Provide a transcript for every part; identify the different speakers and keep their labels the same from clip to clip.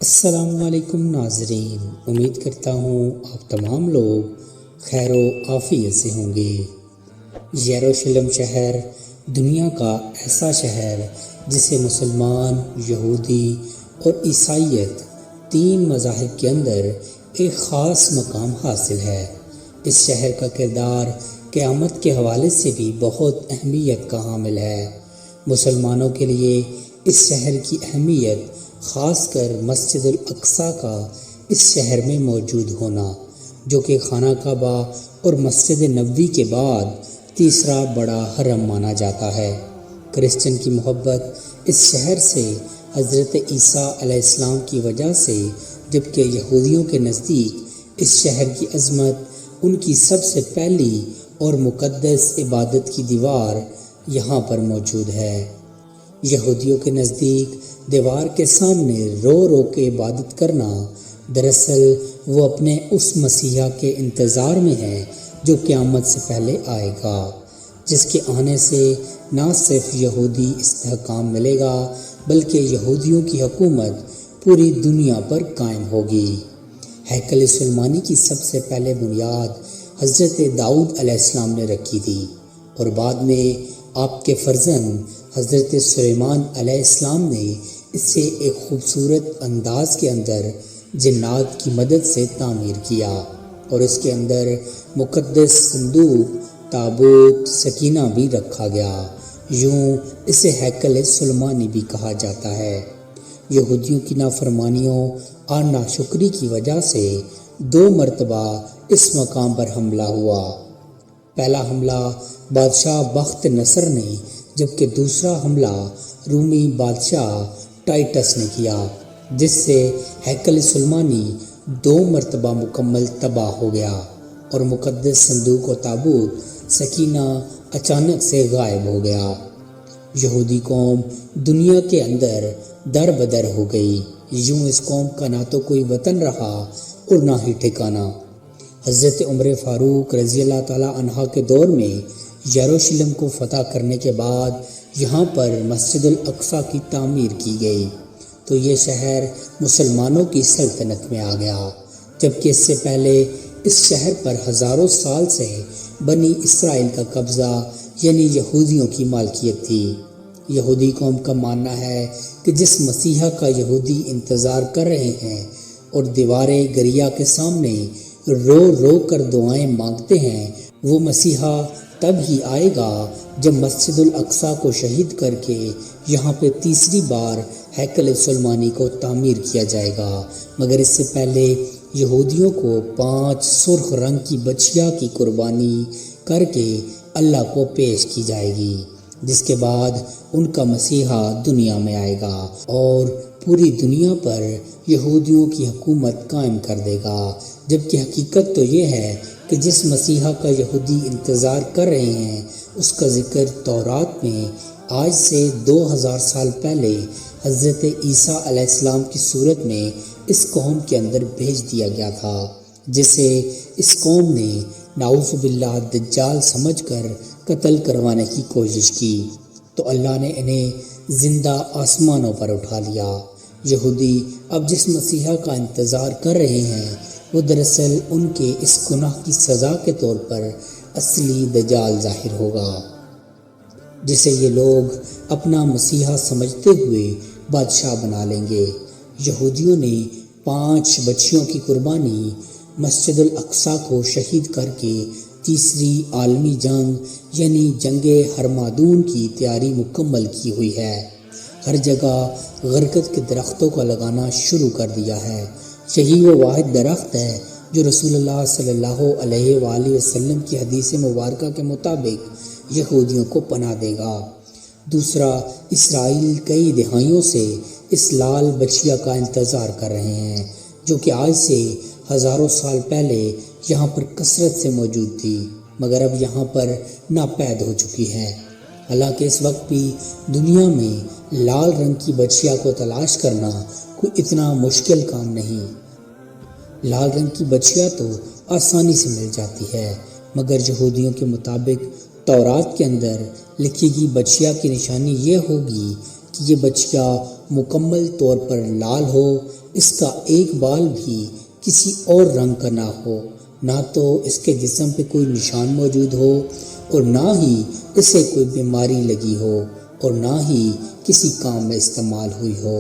Speaker 1: السلام علیکم ناظرین، امید کرتا ہوں آپ تمام لوگ خیر و عافیت سے ہوں گے۔ یروشلم شہر دنیا کا ایسا شہر جسے مسلمان، یہودی اور عیسائیت تین مذاہب کے اندر ایک خاص مقام حاصل ہے۔ اس شہر کا کردار قیامت کے حوالے سے بھی بہت اہمیت کا حامل ہے۔ مسلمانوں کے لیے اس شہر کی اہمیت خاص کر مسجد الاقصیٰ کا اس شہر میں موجود ہونا، جو کہ خانہ کعبہ اور مسجد نبوی کے بعد تیسرا بڑا حرم مانا جاتا ہے۔ کرسچن کی محبت اس شہر سے حضرت عیسیٰ علیہ السلام کی وجہ سے، جبکہ یہودیوں کے نزدیک اس شہر کی عظمت ان کی سب سے پہلی اور مقدس عبادت کی دیوار یہاں پر موجود ہے۔ یہودیوں کے نزدیک دیوار کے سامنے رو رو کے عبادت کرنا، دراصل وہ اپنے اس مسیحا کے انتظار میں ہے جو قیامت سے پہلے آئے گا، جس کے آنے سے نہ صرف یہودی استحکام ملے گا بلکہ یہودیوں کی حکومت پوری دنیا پر قائم ہوگی۔ ہیکل سلیمانی کی سب سے پہلے بنیاد حضرت داؤد علیہ السلام نے رکھی تھی، اور بعد میں آپ کے فرزند حضرت سلیمان علیہ السلام نے اسے ایک خوبصورت انداز کے اندر جنات کی مدد سے تعمیر کیا، اور اس کے اندر مقدس صندوق، تابوت، سکینہ بھی رکھا گیا۔ یوں اسے ہیکل سلیمانی بھی کہا جاتا ہے۔ یہودیوں کی نافرمانیوں اور ناشکری کی وجہ سے 2 مرتبہ اس مقام پر حملہ ہوا۔ پہلا حملہ بادشاہ بخت نصر نے، جبکہ دوسرا حملہ رومی بادشاہ ٹائٹس نے کیا، جس سے ہیکل سلیمانی 2 مرتبہ مکمل تباہ ہو گیا، اور مقدس صندوق و تابوت سکینہ اچانک سے غائب ہو گیا۔ یہودی قوم دنیا کے اندر در بدر ہو گئی۔ یوں اس قوم کا نہ تو کوئی وطن رہا اور نہ ہی ٹھکانہ۔ حضرت عمر فاروق رضی اللہ تعالیٰ عنہ کے دور میں یروشلم کو فتح کرنے کے بعد یہاں پر مسجد الاقصیٰ کی تعمیر کی گئی، تو یہ شہر مسلمانوں کی سلطنت میں آ گیا، جبکہ اس سے پہلے اس شہر پر ہزاروں سال سے بنی اسرائیل کا قبضہ یعنی یہودیوں کی مالکیت تھی۔ یہودی قوم کا ماننا ہے کہ جس مسیحا کا یہودی انتظار کر رہے ہیں اور دیواریں گریا کے سامنے رو رو کر دعائیں مانگتے ہیں، وہ مسیحا تب ہی آئے گا جب مسجد الاقصیٰ کو شہید کر کے یہاں پہ تیسری بار ہیکل سلیمانی کو تعمیر کیا جائے گا، مگر اس سے پہلے یہودیوں کو 5 سرخ رنگ کی بچھیا کی قربانی کر کے اللہ کو پیش کی جائے گی، جس کے بعد ان کا مسیحا دنیا میں آئے گا اور پوری دنیا پر یہودیوں کی حکومت قائم کر دے گا۔ جبکہ حقیقت تو یہ ہے کہ جس مسیحا کا یہودی انتظار کر رہے ہیں، اس کا ذکر تورات میں آج سے 2000 سال پہلے حضرت عیسیٰ علیہ السلام کی صورت میں اس قوم کے اندر بھیج دیا گیا تھا، جسے اس قوم نے نعوذ باللہ دجال سمجھ کر قتل کروانے کی کوشش کی، تو اللہ نے انہیں زندہ آسمانوں پر اٹھا لیا۔ یہودی اب جس مسیحا کا انتظار کر رہے ہیں، وہ دراصل ان کے اس گناہ کی سزا کے طور پر اصلی دجال ظاہر ہوگا، جسے یہ لوگ اپنا مسیحا سمجھتے ہوئے بادشاہ بنا لیں گے۔ یہودیوں نے 5 بچیوں کی قربانی مسجد الاقصیٰ کو شہید کر کے تیسری عالمی جنگ یعنی جنگ ہرمادون کی تیاری مکمل کی ہوئی ہے۔ ہر جگہ غرقت کے درختوں کا لگانا شروع کر دیا ہے۔ یہی وہ واحد درخت ہے جو رسول اللہ صلی اللہ علیہ وآلہ وسلم کی حدیث مبارکہ کے مطابق یہودیوں کو پناہ دے گا۔ دوسرا، اسرائیل کئی دہائیوں سے اس لال بچیا کا انتظار کر رہے ہیں، جو کہ آج سے ہزاروں سال پہلے یہاں پر کثرت سے موجود تھی، مگر اب یہاں پر ناپید ہو چکی ہے۔ حالانکہ اس وقت بھی دنیا میں لال رنگ کی بچیا کو تلاش کرنا کوئی اتنا مشکل کام نہیں۔ لال رنگ کی بچیا تو آسانی سے مل جاتی ہے، مگر یہودیوں کے مطابق تورات کے اندر لکھی گئی بچیا کی نشانی یہ ہوگی کہ یہ بچیا مکمل طور پر لال ہو، اس کا ایک بال بھی کسی اور رنگ کا نہ ہو، نہ تو اس کے جسم پہ کوئی نشان موجود ہو، اور نہ ہی اسے کوئی بیماری لگی ہو، اور نہ ہی کسی کام میں استعمال ہوئی ہو،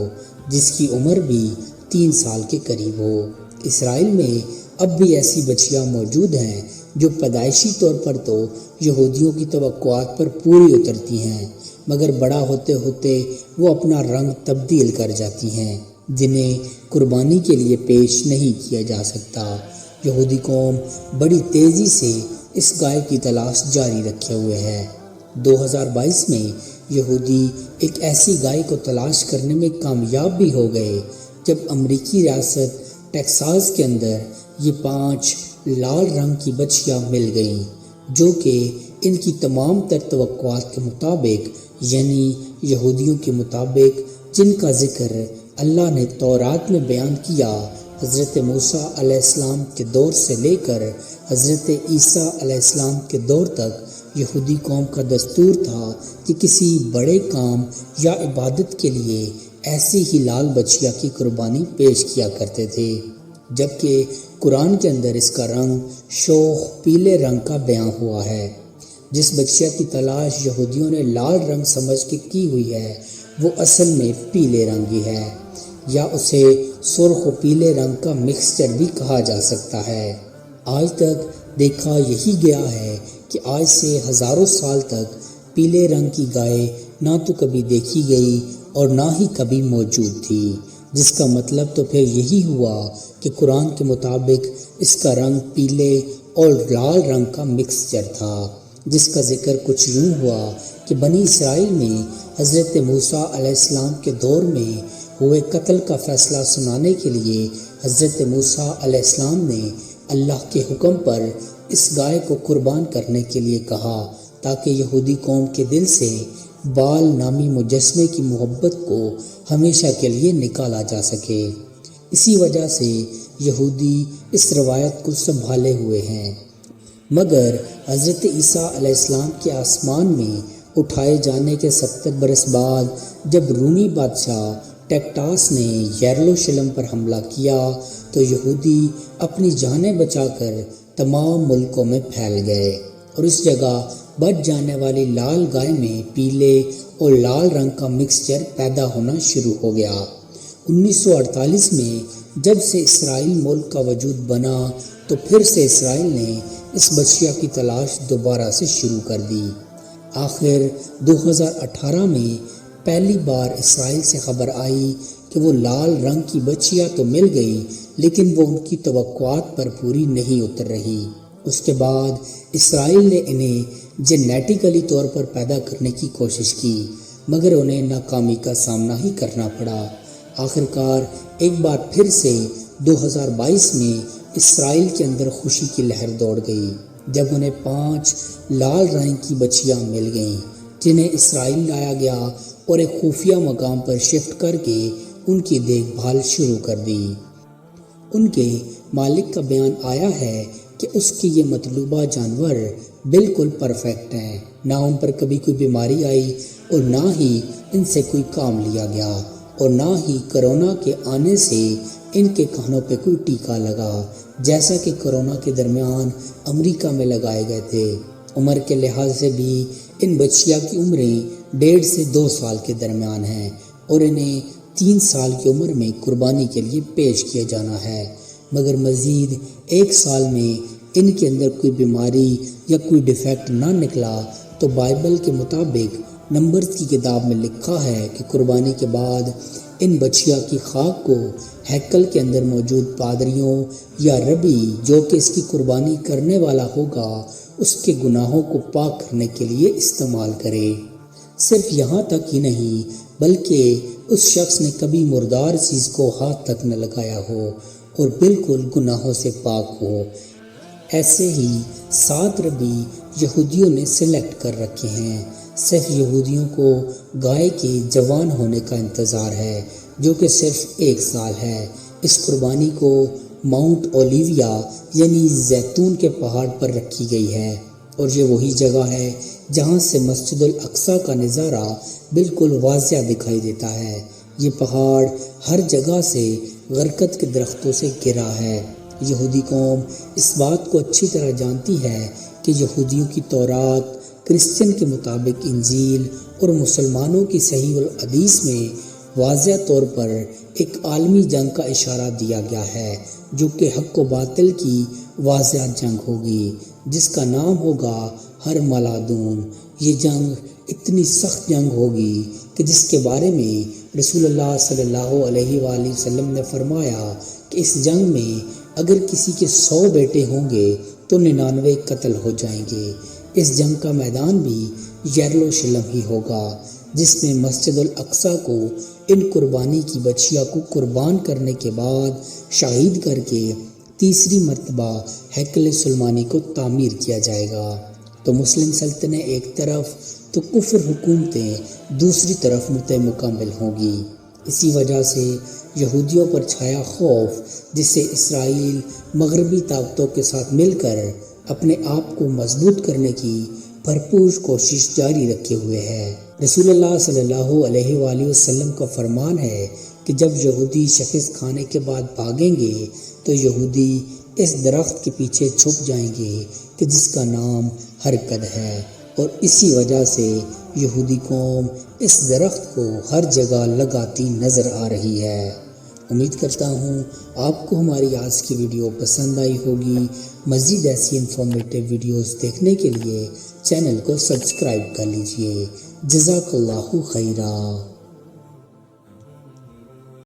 Speaker 1: جس کی عمر بھی 3 سال کے قریب ہو۔ اسرائیل میں اب بھی ایسی بچیاں موجود ہیں جو پیدائشی طور پر تو یہودیوں کی توقعات پر پوری اترتی ہیں، مگر بڑا ہوتے ہوتے وہ اپنا رنگ تبدیل کر جاتی ہیں، جنہیں قربانی کے لیے پیش نہیں کیا جا سکتا۔ یہودی قوم بڑی تیزی سے اس گائے کی تلاش جاری رکھے ہوئے ہے۔ 2022 میں یہودی ایک ایسی گائے کو تلاش کرنے میں کامیاب بھی ہو گئے جب امریکی ریاست ٹیکساس کے اندر یہ 5 لال رنگ کی بچیاں مل گئیں، جو کہ ان کی تمام تر توقعات کے مطابق، یعنی یہودیوں کے مطابق جن کا ذکر اللہ نے تورات میں بیان کیا، حضرت موسیٰ علیہ السلام کے دور سے لے کر حضرت عیسیٰ علیہ السلام کے دور تک یہودی قوم کا دستور تھا کہ کسی بڑے کام یا عبادت کے لیے ایسی ہی لال بچیا کی قربانی پیش کیا کرتے تھے، جبکہ قرآن کے اندر اس کا رنگ شوخ پیلے رنگ کا بیان ہوا ہے۔ جس بچیا کی تلاش یہودیوں نے لال رنگ سمجھ کے کی ہوئی ہے، وہ اصل میں پیلے رنگ ہی ہے، یا اسے سرخ و پیلے رنگ کا مکسچر بھی کہا جا سکتا ہے۔ آج تک دیکھا یہی گیا ہے کہ آج سے ہزاروں سال تک پیلے رنگ کی گائے نہ تو کبھی دیکھی گئی اور نہ ہی کبھی موجود تھی، جس کا مطلب تو پھر یہی ہوا کہ قرآن کے مطابق اس کا رنگ پیلے اور لال رنگ کا مکسچر تھا، جس کا ذکر کچھ یوں ہوا کہ بنی اسرائیل میں حضرت موسیٰ علیہ السلام کے دور میں ہوئے قتل کا فیصلہ سنانے کے لیے حضرت موسیٰ علیہ السلام نے اللہ کے حکم پر اس گائے کو قربان کرنے کے لیے کہا، تاکہ یہودی قوم کے دل سے بال نامی مجسمے کی محبت کو ہمیشہ کے لیے نکالا جا سکے۔ اسی وجہ سے یہودی اس روایت کو سنبھالے ہوئے ہیں، مگر حضرت عیسیٰ علیہ السلام کے آسمان میں اٹھائے جانے کے 70 برس بعد جب رومی بادشاہ ٹیکٹاس نے یروشلم پر حملہ کیا تو یہودی اپنی جانیں بچا کر تمام ملکوں میں پھیل گئے، اور اس جگہ بچ جانے والی لال گائے میں پیلے اور لال رنگ کا مکسچر پیدا ہونا شروع ہو گیا۔ 1948 میں جب سے اسرائیل ملک کا وجود بنا تو پھر سے اسرائیل نے اس بچیا کی تلاش دوبارہ سے شروع کر دی۔ آخر 2018 میں پہلی بار اسرائیل سے خبر آئی کہ وہ لال رنگ کی بچیا تو مل گئی، لیکن وہ ان کی توقعات پر پوری نہیں اتر رہی۔ اس کے بعد اسرائیل نے انہیں جینیٹیکلی طور پر پیدا کرنے کی کوشش کی، مگر انہیں ناکامی کا سامنا ہی کرنا پڑا۔ آخرکار ایک بار پھر سے 2022 میں اسرائیل کے اندر خوشی کی لہر دوڑ گئی جب انہیں 5 لال رنگ کی بچیاں مل گئیں، جنہیں اسرائیل لایا گیا اور ایک خفیہ مقام پر شفٹ کر کے ان کی دیکھ بھال شروع کر دی۔ ان کے مالک کا بیان آیا ہے کہ اس کے یہ مطلوبہ جانور بالکل پرفیکٹ ہیں، نہ ان پر کبھی کوئی بیماری آئی اور نہ ہی ان سے کوئی کام لیا گیا، اور نہ ہی کرونا کے آنے سے ان کے کانوں پہ کوئی ٹیکا لگا، جیسا کہ کرونا کے درمیان امریکہ میں لگائے گئے تھے۔ عمر کے لحاظ سے بھی ان بچیا کی عمریں 1.5 سے 2 سال کے درمیان ہیں، اور انہیں 3 سال کی عمر میں قربانی کے لیے پیش کیا جانا ہے، مگر مزید 1 سال میں ان کے اندر کوئی بیماری یا کوئی ڈیفیکٹ نہ نکلا تو بائبل کے مطابق نمبرز کی کتاب میں لکھا ہے کہ قربانی کے بعد ان بچیا کی خاک کو ہیکل کے اندر موجود پادریوں یا ربی جو کہ اس کی قربانی کرنے والا ہوگا اس کے گناہوں کو پاک کرنے کے لیے استعمال کرے۔ صرف یہاں تک ہی نہیں بلکہ اس شخص نے کبھی مردار چیز کو ہاتھ تک نہ لگایا ہو اور بالکل گناہوں سے پاک ہو۔ ایسے ہی 7 ربی یہودیوں نے سلیکٹ کر رکھے ہیں۔ صرف یہودیوں کو گائے کے جوان ہونے کا انتظار ہے، جو کہ صرف 1 سال ہے۔ اس قربانی کو ماؤنٹ اولیویا یعنی زیتون کے پہاڑ پر رکھی گئی ہے، اور یہ وہی جگہ ہے جہاں سے مسجد الاقصی کا نظارہ بالکل واضح دکھائی دیتا ہے۔ یہ پہاڑ ہر جگہ سے غرقت کے درختوں سے گھرا ہے۔ یہودی قوم اس بات کو اچھی طرح جانتی ہے کہ یہودیوں کی تورات، کرسچن کے مطابق انجیل اور مسلمانوں کی صحیح الحدیث میں واضح طور پر ایک عالمی جنگ کا اشارہ دیا گیا ہے، جو کہ حق و باطل کی واضح جنگ ہوگی، جس کا نام ہوگا ہرملادون۔ یہ جنگ اتنی سخت جنگ ہوگی کہ جس کے بارے میں رسول اللہ صلی اللہ علیہ وآلہ وسلم نے فرمایا کہ اس جنگ میں اگر کسی کے 100 بیٹے ہوں گے تو 99 قتل ہو جائیں گے۔ اس جنگ کا میدان بھی یروشلم ہی ہوگا، جس میں مسجد الاقصی کو ان قربانی کی بچیاں کو قربان کرنے کے بعد شہید کر کے تیسری مرتبہ ہیکل سلیمانی کو تعمیر کیا جائے گا۔ تو مسلم سلطنتیں ایک طرف تو کفر حکومتیں دوسری طرف مکمل ہوں گی۔ اسی وجہ سے یہودیوں پر چھایا خوف، جس سے اسرائیل مغربی طاقتوں کے ساتھ مل کر اپنے آپ کو مضبوط کرنے کی بھرپور کوشش جاری رکھے ہوئے ہے۔ رسول اللہ صلی اللہ علیہ وآلہ وسلم کا فرمان ہے کہ جب یہودی شخص کھانے کے بعد بھاگیں گے تو یہودی اس درخت کے پیچھے چھپ جائیں گے کہ جس کا نام حرکت ہے، اور اسی وجہ سے یہودی قوم اس درخت کو ہر جگہ لگاتی نظر آ رہی ہے۔ امید کرتا ہوں آپ کو ہماری آج کی ویڈیو پسند آئی ہوگی۔ مزید ایسی انفارمیٹیو ویڈیوز دیکھنے کے لیے چینل کو سبسکرائب کر لیجئے۔ جزاک اللہ خیرہ۔